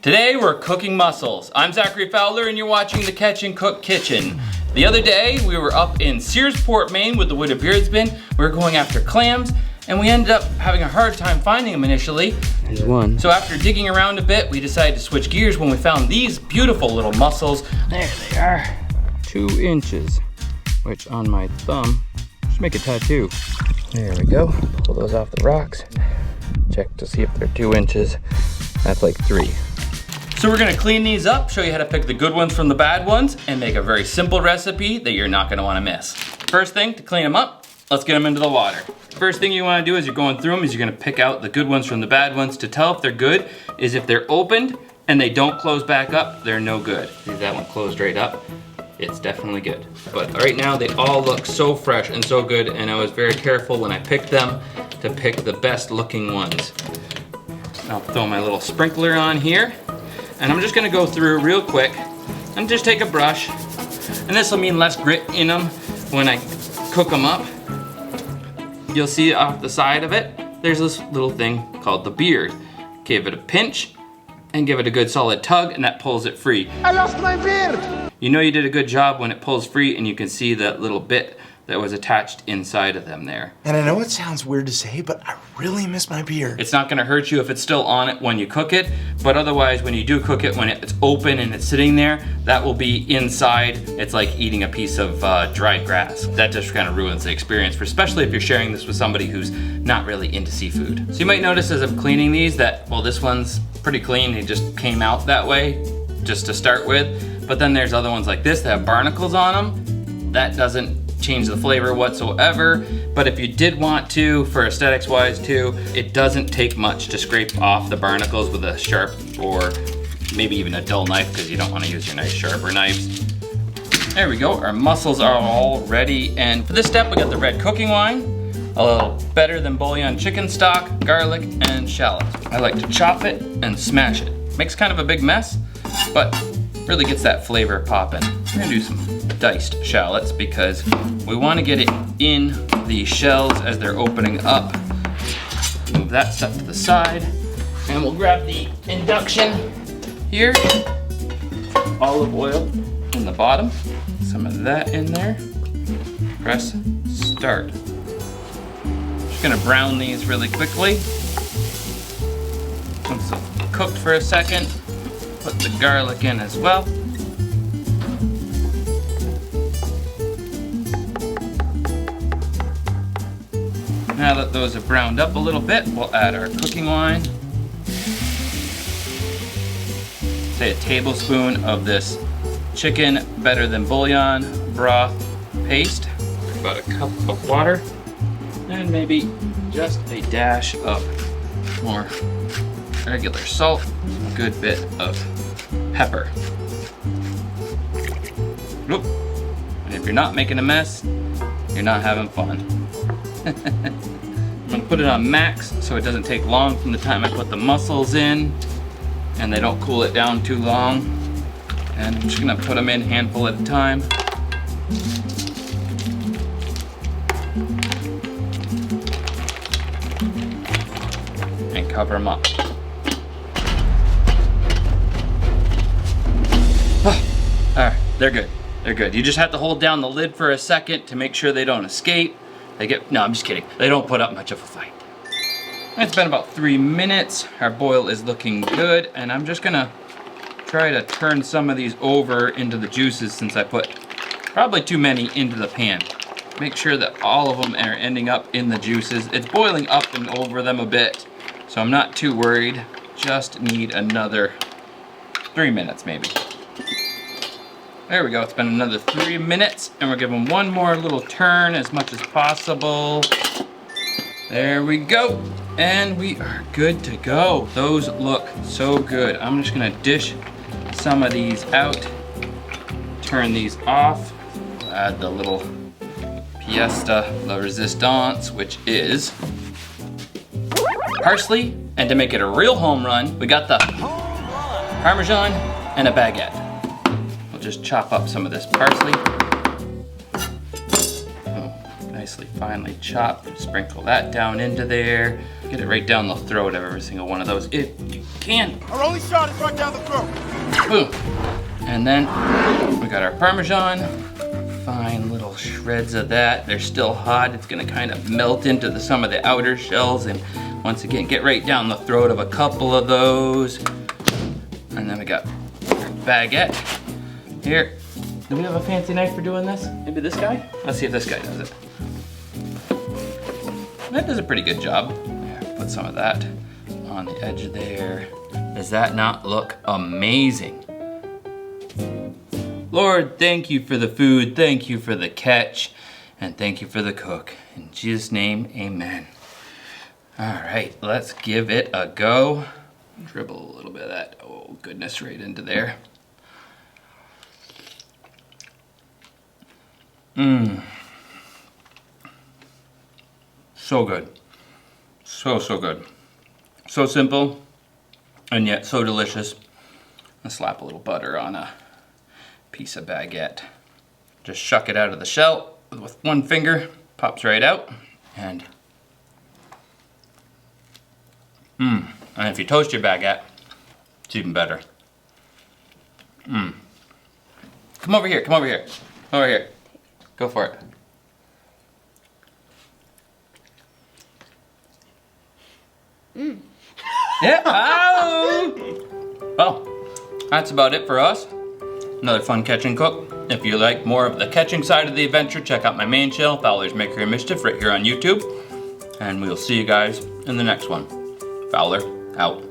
Today we're cooking mussels. I'm Zachary Fowler and you're watching the Catch and Cook Kitchen. The other day we were up in Searsport, Maine with the Wooded Beardsman. We were going after clams and we ended up having a hard time finding them initially. There's one. So after digging around a bit, we decided to switch gears when we found these beautiful little mussels. There they are. 2 inches, which on my thumb, should make a tattoo. There we go. Pull those off the rocks. Check to see if they're 2 inches. That's like 3. So we're gonna clean these up, show you how to pick the good ones from the bad ones, and make a very simple recipe that you're not gonna wanna miss. First thing, to clean them up, let's get them into the water. First thing you wanna do as you're going through them is you're gonna pick out the good ones from the bad ones. To tell if they're good is if they're opened and they don't close back up, they're no good. See, that one closed right up. It's definitely good. But right now they all look so fresh and so good, and I was very careful when I picked them to pick the best looking ones. I'll throw my little sprinkler on here. And I'm just gonna go through real quick and just take a brush. And this will mean less grit in them when I cook them up. You'll see off the side of it, there's this little thing called the beard. Give it a pinch and give it a good solid tug and that pulls it free. I lost my beard! You know you did a good job when it pulls free and you can see that little bit that was attached inside of them there. And I know it sounds weird to say, but I really miss my beard. It's not gonna hurt you if it's still on it when you cook it, but otherwise when you do cook it, when it's open and it's sitting there, that will be inside. It's like eating a piece of dried grass. That just kind of ruins the experience, especially if you're sharing this with somebody who's not really into seafood. So you might notice as I'm cleaning these that, well, this one's pretty clean. It just came out that way, just to start with. But then there's other ones like this that have barnacles on them. That doesn't change the flavor whatsoever, but if you did want to, for aesthetics wise too, it doesn't take much to scrape off the barnacles with a sharp or maybe even a dull knife, because you don't want to use your nice sharper knives. There we go, our mussels are all ready, and for this step we got the red cooking wine, a little better than bouillon chicken stock, garlic, and shallots. I like to chop it and smash it. Makes kind of a big mess, but really gets that flavor popping. We're gonna do some diced shallots because we want to get it in the shells as they're opening up. Move that stuff to the side, and we'll grab the induction here. Olive oil in the bottom, some of that in there. Press start. Just gonna brown these really quickly. Once they've cooked for a second, put the garlic in as well. Now that those have browned up a little bit, we'll add our cooking wine. Say a tablespoon of this chicken better than bouillon broth paste. About a cup of water. And maybe just a dash of more regular salt. A good bit of pepper. Oop. And if you're not making a mess, you're not having fun. I'm gonna put it on max so it doesn't take long from the time I put the mussels in and they don't cool it down too long. And I'm just gonna put them in handful at a time. And cover them up. Oh, all right, they're good. They're good. You just have to hold down the lid for a second to make sure they don't escape. No, I'm just kidding. They don't put up much of a fight. It's been about 3 minutes. Our boil is looking good, and I'm just gonna try to turn some of these over into the juices since I put probably too many into the pan. Make sure that all of them are ending up in the juices. It's boiling up and over them a bit, so I'm not too worried. Just need another 3 minutes maybe. There we go, it's been another 3 minutes, and we're giving one more little turn as much as possible. There we go, and we are good to go. Those look so good. I'm just gonna dish some of these out, turn these off, add the little pièce de resistance, which is parsley, and to make it a real home run, we got the Parmesan and a baguette. Just chop up some of this parsley. Oh, nicely finely chopped. Sprinkle that down into there. Get it right down the throat of every single one of those. can. Our only shot is right down the throat. Boom. And then we got our Parmesan. Fine little shreds of that. They're still hot. It's gonna kind of melt into some of the outer shells, and once again, get right down the throat of a couple of those. And then we got our baguette. Here, do we have a fancy knife for doing this? Maybe this guy? Let's see if this guy does it. That does a pretty good job. Here, put some of that on the edge there. Does that not look amazing? Lord, thank you for the food, thank you for the catch, and thank you for the cook. In Jesus' name, amen. All right, let's give it a go. Dribble a little bit of that, oh goodness, right into there. Mmm. So good. So good. So simple, and yet so delicious. I'll slap a little butter on a piece of baguette. Just shuck it out of the shell with one finger, pops right out, and and if you toast your baguette, it's even better. Come over here, come over here, over here. Go for it. Yeah. Oh. Well, that's about it for us. Another fun catch and cook. If you like more of the catching side of the adventure, check out my main channel, Fowler's Makery of Mischief, right here on YouTube. And we'll see you guys in the next one. Fowler, out.